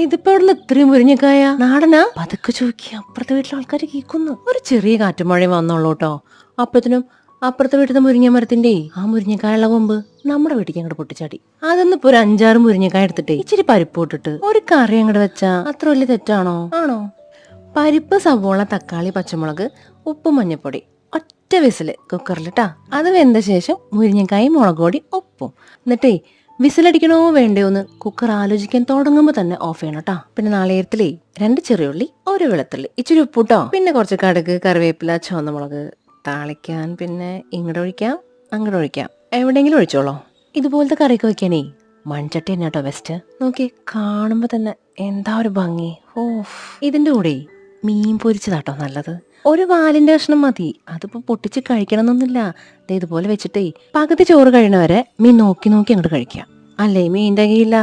ഇതിപ്പോ ഇവിടെ ഇത്രയും മുരിങ്ങക്കായ നാടനാ? പതുക്കെ ചോദിക്കുക, അപ്പുറത്തെ വീട്ടിലെ ആൾക്കാർ കേൾക്കുന്നു. ഒരു ചെറിയ കാറ്റും മഴയും വന്നോളൂ കേട്ടോ. അപ്പത്തിനും അപ്പുറത്തെ വീട്ടിലെ മുരിങ്ങ മരത്തിന്റെ ആ മുരിങ്ങക്കായുള്ള കൊമ്പ് നമ്മുടെ വീട്ടിലേക്ക് അങ്ങോട്ട് പൊട്ടിച്ചാടി. അതൊന്നും ഇപ്പൊ ഒരു 5-6 മുരിങ്ങക്കായ എടുത്തിട്ടേ ഇച്ചിരി പരിപ്പ് ഇട്ടിട്ട് ഒരു കറി അങ്ങോട്ട് വെച്ചാ അത്ര വലിയ തെറ്റാണോ? ആണോ? പരിപ്പ്, സവോള, തക്കാളി, പച്ചമുളക്, ഉപ്പ്, മഞ്ഞപ്പൊടി, ഒറ്റ വിസില് കുക്കറിലിട്ടാ. അത് വെന്ത ശേഷം മുരിങ്ങക്കായി, മുളക് പൊടി, ഉപ്പും. എന്നിട്ടേ വിസിലടിക്കണോ വേണ്ടയോന്ന് കുക്കർ ആലോചിക്കാൻ തുടങ്ങുമ്പോ തന്നെ ഓഫ് ചെയ്യണം കേട്ടാ. പിന്നെ നാളികേരത്തിലേ 2 ചെറിയുള്ളി, 1 വെളുത്തുള്ളി, ഇച്ചിരി ഉപ്പൂട്ടോ, പിന്നെ കുറച്ച് കടുക്, കറിവേപ്പില, ചുവന്നമുളക് താളിക്കാൻ. പിന്നെ ഇങ്ങോട്ട് ഒഴിക്കാം, അങ്ങോട്ട് ഒഴിക്കാം, എവിടെയെങ്കിലും ഒഴിച്ചോളോ. ഇതുപോലത്തെ കറിയൊക്കെ വെക്കാനേ മൺചട്ടി തന്നെ കേട്ടോ ബെസ്റ്റ്. നോക്കി കാണുമ്പോ തന്നെ എന്താ ഒരു ഭംഗി. ഓഫ്. ഇതിന്റെ കൂടെ മീൻ പൊരിച്ചതാട്ടോ നല്ലത്. ഒരു വാലിന്റെ കഷ്ണം മതി. അതിപ്പോ പൊട്ടിച്ച് കഴിക്കണം എന്നൊന്നുമില്ല. ഇതുപോലെ വെച്ചിട്ടേ പകുതി ചോറ് കഴിയണവരെ മീൻ നോക്കി നോക്കി അങ്ങോട്ട് കഴിക്കാം. അല്ലേ മീൻ തികയില്ല.